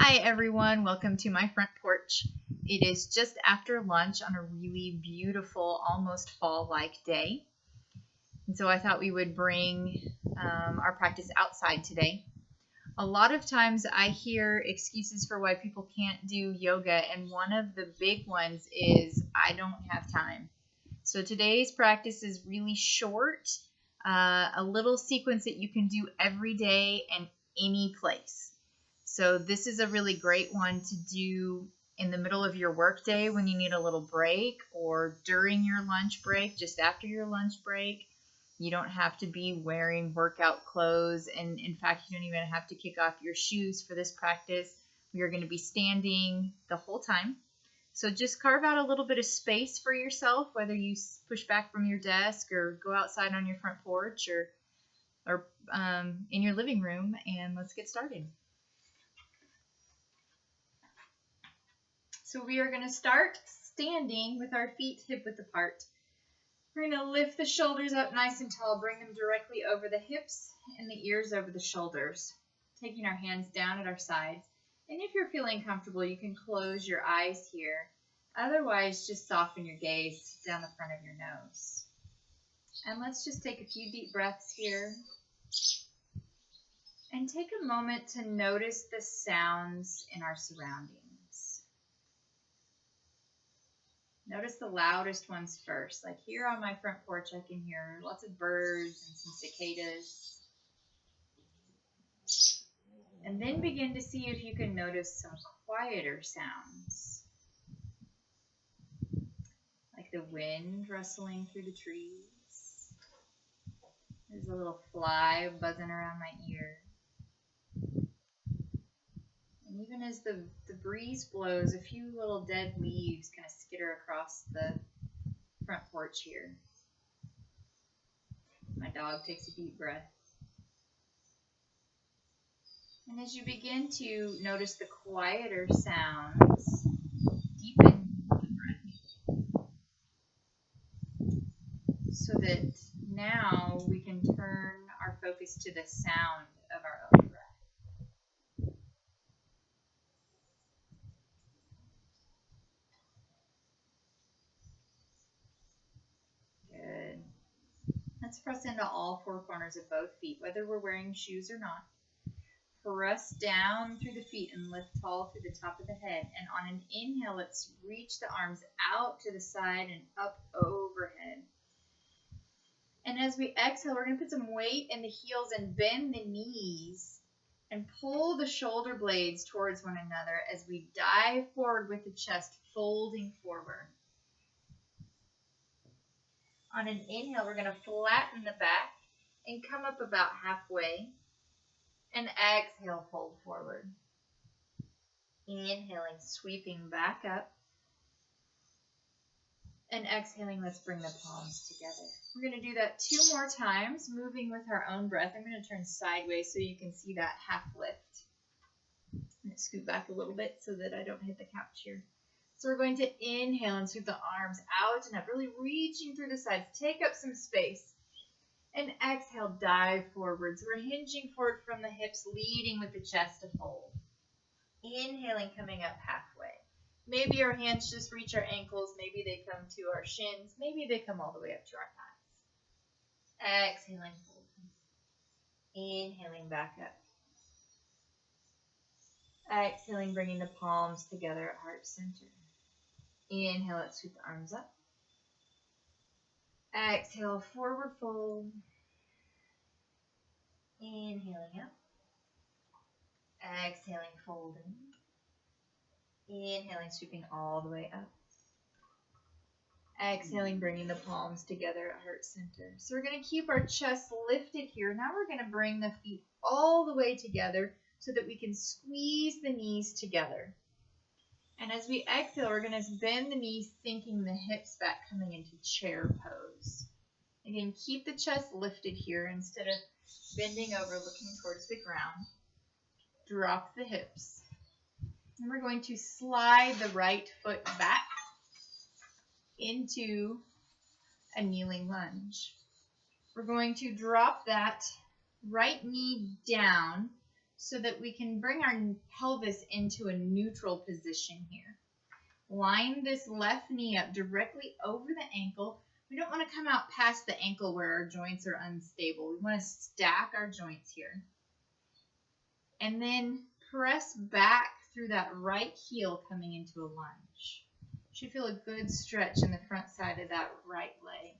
Hi everyone, welcome to my front porch. It is just after lunch on a really beautiful, almost fall-like day. And so I thought we would bring our practice outside today. A lot of times I hear excuses for why people can't do yoga, and one of the big ones is I don't have time. So today's practice is really short, a little sequence that you can do every day and any place. So this is a really great one to do in the middle of your workday when you need a little break, or during your lunch break, just after your lunch break. You don't have to be wearing workout clothes, and in fact, you don't even have to kick off your shoes for this practice. We are going to be standing the whole time. So just carve out a little bit of space for yourself, whether you push back from your desk or go outside on your front porch or in your living room, and let's get started. So we are going to start standing with our feet hip-width apart. We're going to lift the shoulders up nice and tall, bring them directly over the hips and the ears over the shoulders, taking our hands down at our sides. And if you're feeling comfortable, you can close your eyes here. Otherwise, just soften your gaze down the front of your nose. And let's just take a few deep breaths here. And take a moment to notice the sounds in our surroundings. Notice the loudest ones first. Like here on my front porch, I can hear lots of birds and some cicadas. And then begin to see if you can notice some quieter sounds. Like the wind rustling through the trees. There's a little fly buzzing around my ear. And even as the breeze blows, a few little dead leaves kind of skitter across the front porch here. My dog takes a deep breath. And as you begin to notice the quieter sounds, deepen the breath. So that now we can turn our focus to the sound of our own breath. Good. Let's press into all four corners of both feet, whether we're wearing shoes or not. Press down through the feet and lift tall through the top of the head. And on an inhale, let's reach the arms out to the side and up overhead. And as we exhale, we're going to put some weight in the heels and bend the knees and pull the shoulder blades towards one another as we dive forward with the chest folding forward. On an inhale, we're going to flatten the back and come up about halfway. And exhale, fold forward. Inhaling, sweeping back up. And exhaling, let's bring the palms together. We're going to do that 2 more times, moving with our own breath. I'm going to turn sideways so you can see that half lift. I'm going to scoot back a little bit so that I don't hit the couch here. So we're going to inhale and sweep the arms out and up, really reaching through the sides. Take up some space. And exhale, dive forward. So we're hinging forward from the hips, leading with the chest to fold. Inhaling, coming up halfway. Maybe our hands just reach our ankles. Maybe they come to our shins. Maybe they come all the way up to our thighs. Exhaling, folding. Inhaling, back up. Exhaling, bringing the palms together at heart center. Inhale, let's sweep the arms up. Exhale, forward fold. Inhaling up. Exhaling, folding. Inhaling, sweeping all the way up. Exhaling, bringing the palms together at heart center. So we're going to keep our chest lifted here. Now we're going to bring the feet all the way together so that we can squeeze the knees together. And as we exhale, we're going to bend the knees, sinking the hips back, coming into chair pose. Again, keep the chest lifted here instead of bending over, looking towards the ground. Drop the hips. And we're going to slide the right foot back into a kneeling lunge. We're going to drop that right knee down so that we can bring our pelvis into a neutral position here. Line this left knee up directly over the ankle. We don't want to come out past the ankle where our joints are unstable. We want to stack our joints here. And then press back through that right heel coming into a lunge. Should feel a good stretch in the front side of that right leg.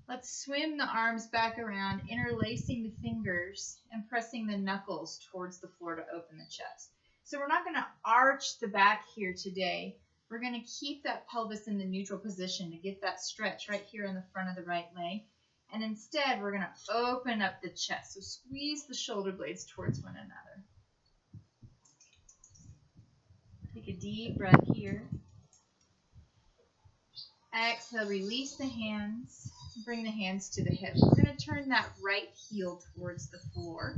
Let's swim the arms back around, interlacing the fingers and pressing the knuckles towards the floor to open the chest. So we're not going to arch the back here today. We're going to keep that pelvis in the neutral position to get that stretch right here in the front of the right leg. And instead, we're going to open up the chest. So squeeze the shoulder blades towards one another. Take a deep breath here. Exhale, release the hands. Bring the hands to the hips. We're going to turn that right heel towards the floor,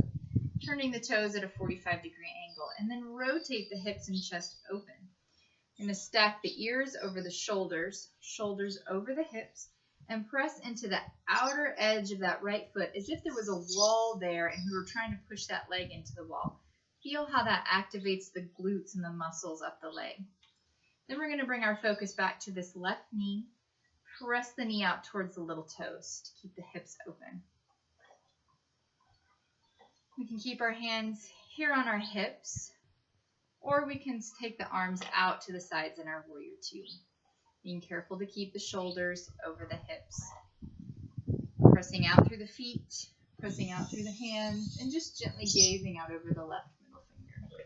turning the toes at a 45-degree angle, and then rotate the hips and chest open. We're going to stack the ears over the shoulders, shoulders over the hips, and press into the outer edge of that right foot as if there was a wall there and we were trying to push that leg into the wall. Feel how that activates the glutes and the muscles up the leg. Then we're going to bring our focus back to this left knee. Press the knee out towards the little toes to keep the hips open. We can keep our hands here on our hips, or we can take the arms out to the sides in our warrior two. Being careful to keep the shoulders over the hips. Pressing out through the feet, pressing out through the hands, and just gently gazing out over the left middle finger.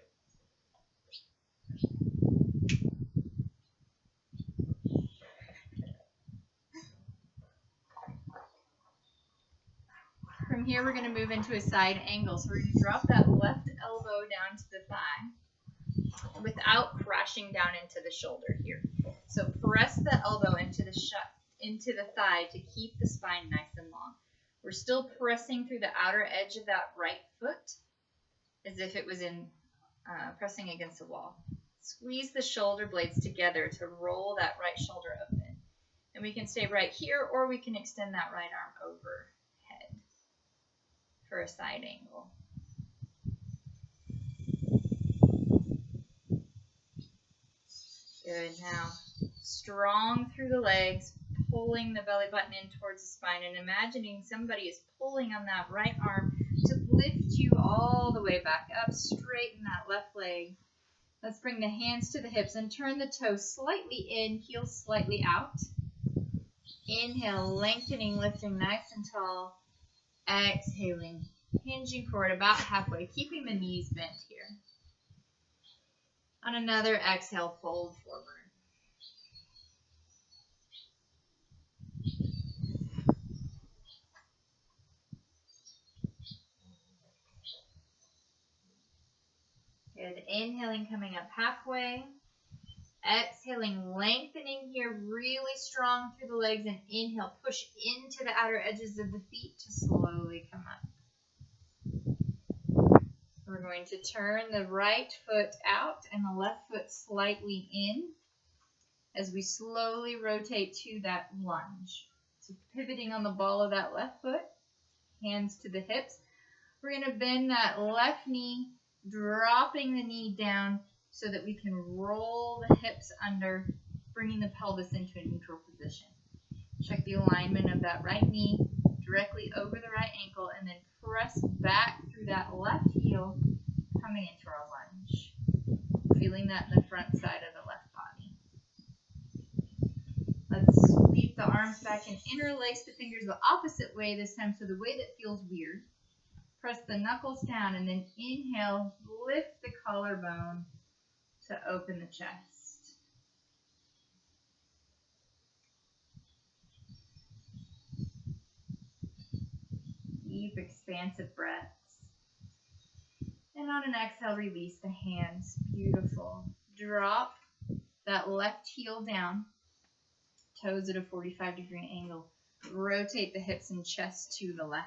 From here, we're going to move into a side angle. So we're going to drop that left elbow down to the thigh without crashing down into the shoulder here. So press the elbow into the thigh to keep the spine nice and long. We're still pressing through the outer edge of that right foot as if it was pressing against the wall. Squeeze the shoulder blades together to roll that right shoulder open. And we can stay right here, or we can extend that right arm overhead for a side angle. Good. Now, strong through the legs, pulling the belly button in towards the spine, and imagining somebody is pulling on that right arm to lift you all the way back up, straighten that left leg. Let's bring the hands to the hips and turn the toes slightly in, heels slightly out. Inhale, lengthening, lifting nice and tall. Exhaling, hinging forward about halfway, keeping the knees bent here. On another exhale, fold forward. Good. Inhaling, coming up halfway. Exhaling, lengthening here, really strong through the legs, and inhale, push into the outer edges of the feet to slowly come up. We're going to turn the right foot out and the left foot slightly in as we slowly rotate to that lunge. So pivoting on the ball of that left foot, hands to the hips. We're going to bend that left knee, dropping the knee down so that we can roll the hips under, bringing the pelvis into a neutral position. Check the alignment of that right knee directly over the right ankle, and then press back through that left heel, coming into our lunge. Feeling that in the front side of the left body. Let's sweep the arms back and interlace the fingers the opposite way this time, so the way that feels weird. Press the knuckles down, and then inhale, lift the collarbone to open the chest. Deep, expansive breaths. And on an exhale, release the hands. Beautiful. Drop that left heel down, toes at a 45-degree angle. Rotate the hips and chest to the left.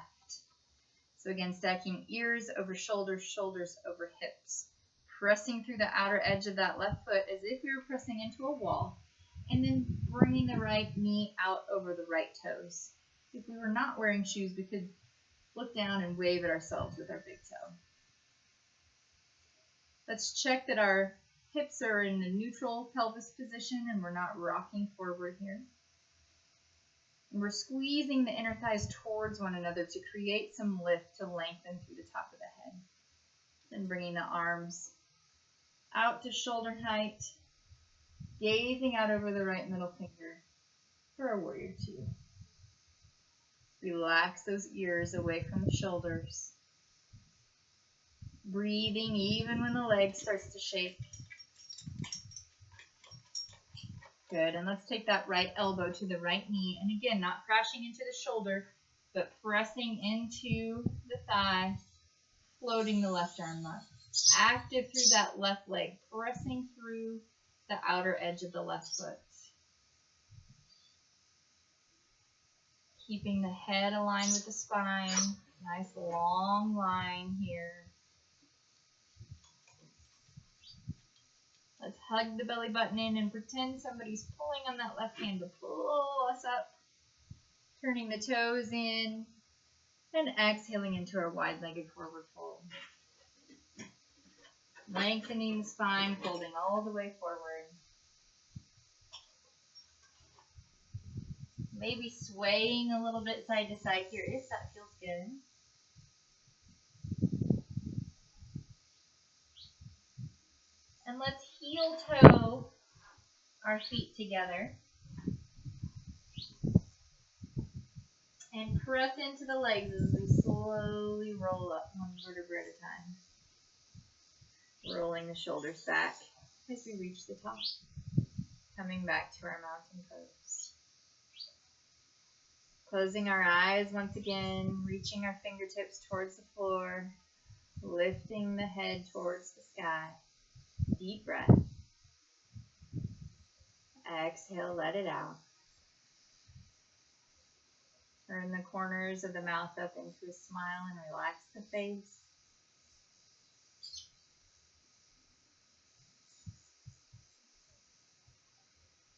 So again, stacking ears over shoulders, shoulders over hips. Pressing through the outer edge of that left foot as if we were pressing into a wall. And then bringing the right knee out over the right toes. If we were not wearing shoes, we could look down and wave at ourselves with our big toe. Let's check that our hips are in a neutral pelvis position and we're not rocking forward here. And we're squeezing the inner thighs towards one another to create some lift to lengthen through the top of the head. Then bringing the arms out to shoulder height, gazing out over the right middle finger for a warrior two. Relax those ears away from the shoulders. Breathing even when the leg starts to shake. Good, and let's take that right elbow to the right knee. And again, not crashing into the shoulder, but pressing into the thigh, floating the left arm up. Active through that left leg, pressing through the outer edge of the left foot. Keeping the head aligned with the spine. Nice long line here. Let's hug the belly button in and pretend somebody's pulling on that left hand to pull us up. Turning the toes in and exhaling into our wide-legged forward fold. Lengthening the spine, folding all the way forward. Maybe swaying a little bit side to side here if that feels good. And let's heel toe our feet together. And press into the legs as we slowly roll up one vertebra at a time. Rolling the shoulders back as we reach the top. Coming back to our mountain pose. Closing our eyes once again, reaching our fingertips towards the floor, lifting the head towards the sky. Deep breath. Exhale, let it out. Turn the corners of the mouth up into a smile and relax the face.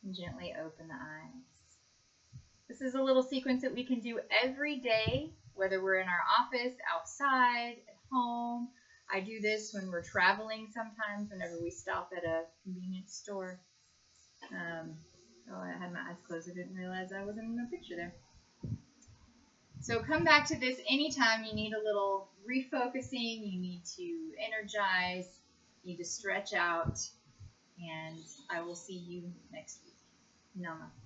And gently open the eyes. This is a little sequence that we can do every day, whether we're in our office, outside, at home. I do this when we're traveling sometimes, whenever we stop at a convenience store. I had my eyes closed. I didn't realize I wasn't in the picture there. So come back to this anytime you need a little refocusing, you need to energize, you need to stretch out, and I will see you next week. Namaste.